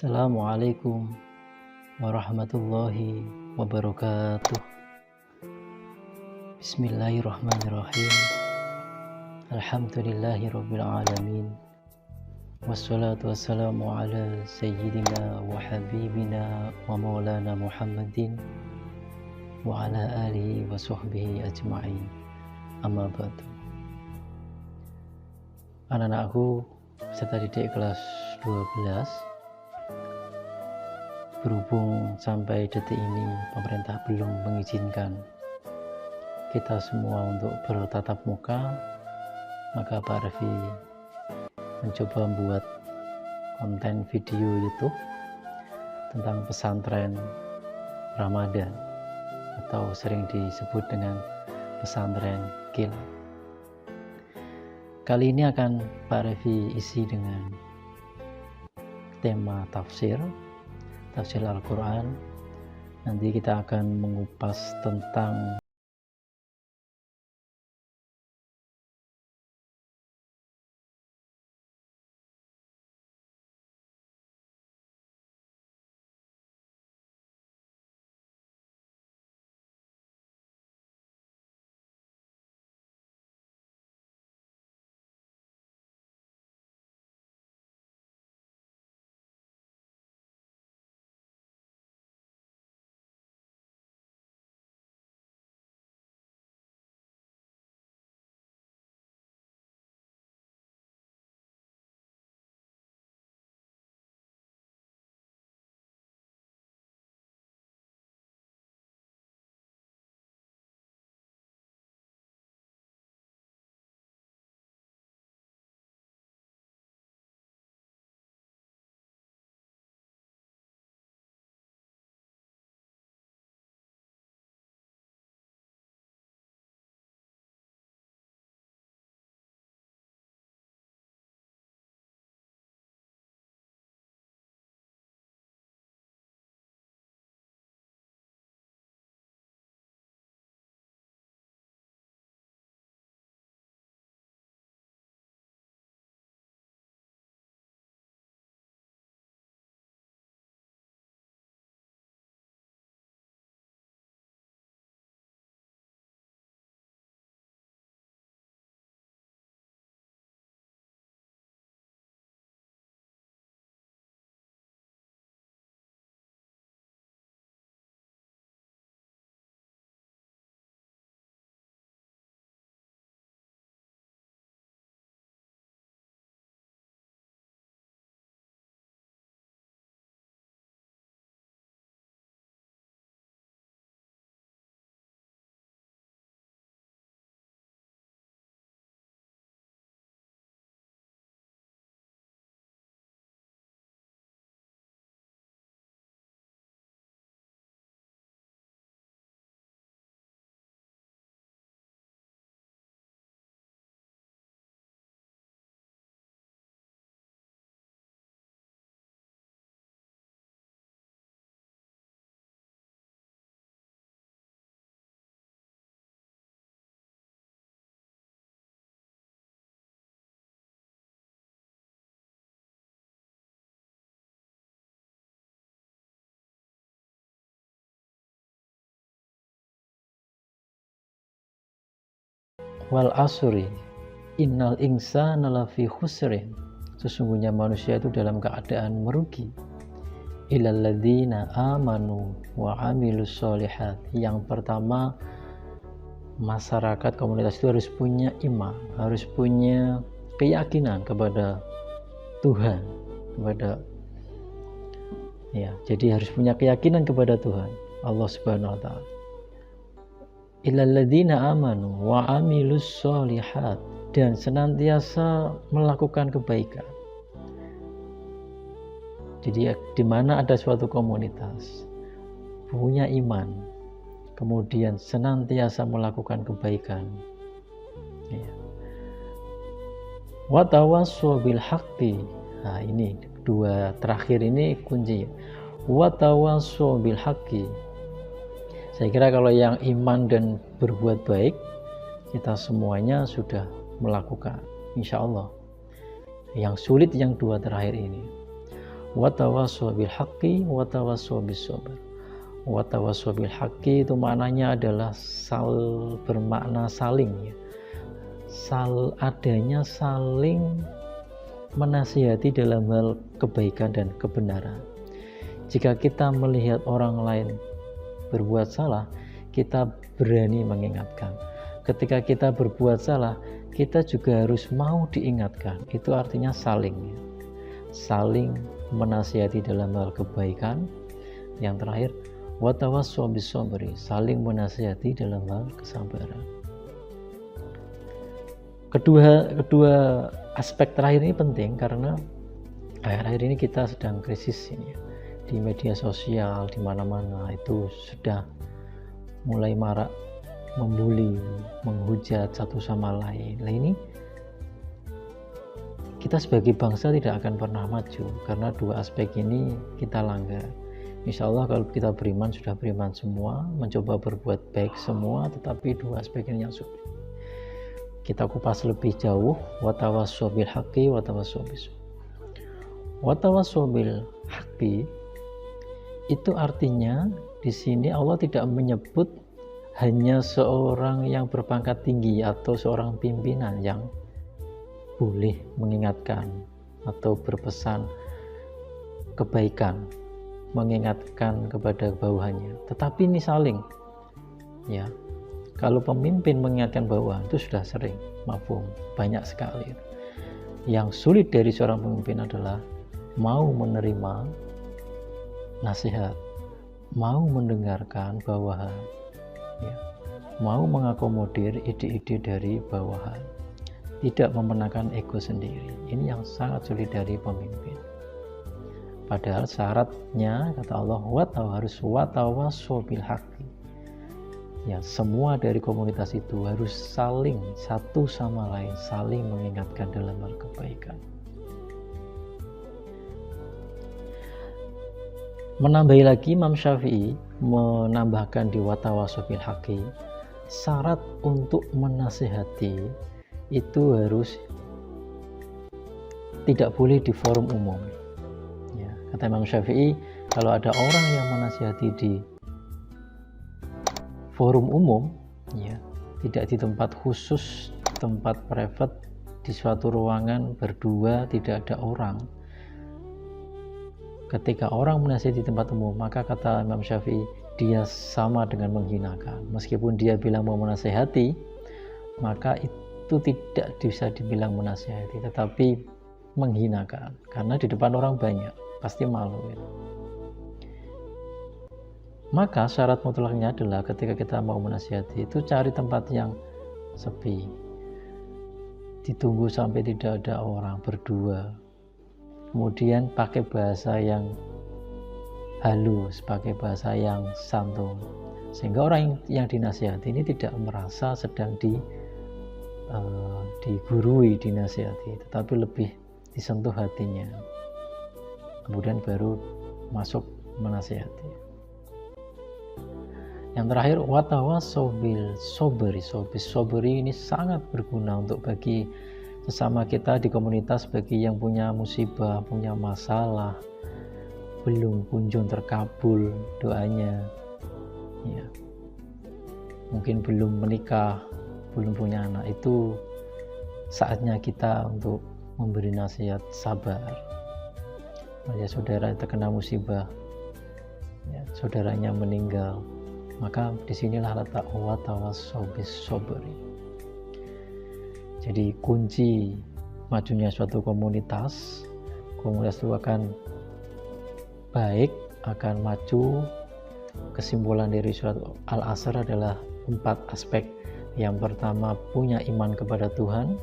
Assalamualaikum warahmatullahi wabarakatuh. Bismillahirrahmanirrahim. Alhamdulillahirabbil alamin. Wassalatu wassalamu ala sayyidina wa habibina wa maulana Muhammadin wa ala alihi wa sahbihi ajma'in. Amma ba'du. Anak-anakku peserta didik kelas 12, berhubung sampai detik ini pemerintah belum mengizinkan kita semua untuk bertatap muka, maka Pak Revi mencoba membuat konten video YouTube tentang pesantren Ramadan atau sering disebut dengan pesantren Kil. Kali ini akan Pak Revi isi dengan tema tafsir Al-Quran. Nanti kita akan mengupas tentang wal asri innal insana lafi khusrin, sesungguhnya manusia itu dalam keadaan merugi, illal ladzina amanu wa amilus sholihat. Yang pertama, masyarakat komunitas itu harus punya iman, harus punya keyakinan kepada Tuhan, jadi harus punya keyakinan kepada Tuhan Allah Subhanahu wa taala. Illal ladzina amanu wa amilus sholihat, dan senantiasa melakukan kebaikan. Jadi di mana ada suatu komunitas punya iman, kemudian senantiasa melakukan kebaikan, wa tawassaw bil haqqi. Nah, ini dua terakhir ini kunci. Wa tawassaw bil haqqi. Saya kira kalau yang iman dan berbuat baik, kita semuanya sudah melakukan, insya Allah. Yang sulit yang dua terakhir ini. Wa tawassaw bil haqqi wa tawassaw bis sabr. Wa tawassaw bil haqqi itu maknanya adalah bermakna saling ya. Adanya saling menasihati dalam hal kebaikan dan kebenaran. Jika kita melihat orang lain berbuat salah, kita berani mengingatkan. Ketika kita berbuat salah, kita juga harus mau diingatkan. Itu artinya saling ya. Saling menasihati dalam hal kebaikan. Yang terakhir, wa tawassaw bis sabri, saling menasihati dalam hal kesabaran. Kedua aspek terakhir ini penting karena akhir-akhir ini kita sedang krisis ini ya. Di media sosial di mana-mana itu sudah mulai marak membuli, menghujat satu sama lain. Nah ini kita sebagai bangsa tidak akan pernah maju karena dua aspek ini kita langgar. Insya Allah kalau kita beriman sudah beriman semua, mencoba berbuat baik semua, tetapi dua aspek ini yang sulit. Kita kupas lebih jauh, wa tawassaw bil haqqi wa tawassaw bis sabr. Wa tawassaw bil haqqi itu artinya di sini Allah tidak menyebut hanya seorang yang berpangkat tinggi atau seorang pimpinan yang boleh mengingatkan atau berpesan kebaikan, mengingatkan kepada bawahannya, tetapi ini saling ya. Kalau pemimpin mengingatkan bawahan itu sudah sering, mafhum, banyak sekali. Yang sulit dari seorang pemimpin adalah mau menerima nasihat, mau mendengarkan bawahan, ya, mau mengakomodir ide-ide dari bawahan, tidak memenangkan ego sendiri. Ini yang sangat sulit dari pemimpin. Padahal syaratnya kata Allah harus wa tawassaw bil haqqi. Ya, semua dari komunitas itu harus saling satu sama lain, saling mengingatkan dalam hal kebaikan. Menambahi lagi, Imam Syafi'i menambahkan di wa tawassaw bil haqqi, syarat untuk menasihati itu harus tidak boleh di forum umum. Ya, kata Imam Syafi'i, kalau ada orang yang menasihati di forum umum, ya, tidak di tempat khusus, tempat private, di suatu ruangan berdua tidak ada orang. Ketika orang menasihati di tempat umum, maka kata Imam Syafi'i, dia sama dengan menghinakan. Meskipun dia bilang mau menasihati, maka itu tidak bisa dibilang menasihati, tetapi menghinakan. Karena di depan orang banyak, pasti malu. Ya. Maka syarat mutlaknya adalah ketika kita mau menasihati itu cari tempat yang sepi, ditunggu sampai tidak ada orang, berdua, kemudian pakai bahasa yang halus, pakai bahasa yang santun, sehingga orang yang dinasihati ini tidak merasa sedang digurui, dinasihati, tetapi lebih disentuh hatinya, kemudian baru masuk menasihati. Yang terakhir, wa tawassaw bil sabri ini sangat berguna untuk bagi sesama kita di komunitas, bagi yang punya musibah, punya masalah, belum kunjung terkabul doanya, ya, mungkin belum menikah, belum punya anak, itu saatnya kita untuk memberi nasihat sabar. Ya, saudara terkena musibah, ya, saudaranya meninggal, maka disinilah letak wa tawassaw bis sabri. Jadi kunci majunya suatu komunitas itu akan baik, akan maju. Kesimpulan dari surat Al-Asr adalah 4 aspek. Yang pertama, punya iman kepada Tuhan.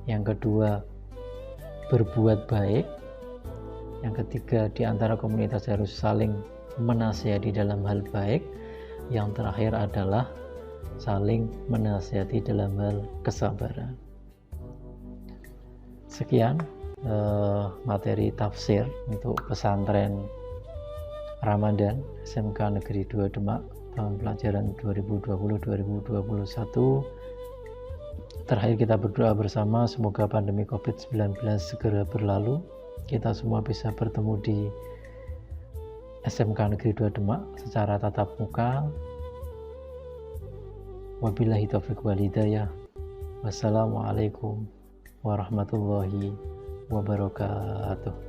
Yang kedua, berbuat baik. Yang ketiga, di antara komunitas harus saling menasihati dalam hal baik. Yang terakhir adalah saling menasihati dalam hal kesabaran. Sekian materi tafsir untuk pesantren Ramadan SMK Negeri 2 Demak tahun pelajaran 2020-2021. Terakhir kita berdoa bersama semoga pandemi COVID-19 segera berlalu, kita semua bisa bertemu di SMK Negeri 2 Demak secara tatap muka. Wabillahi taufiq wal hidayah. Wassalamualaikum warahmatullahi wabarakatuh.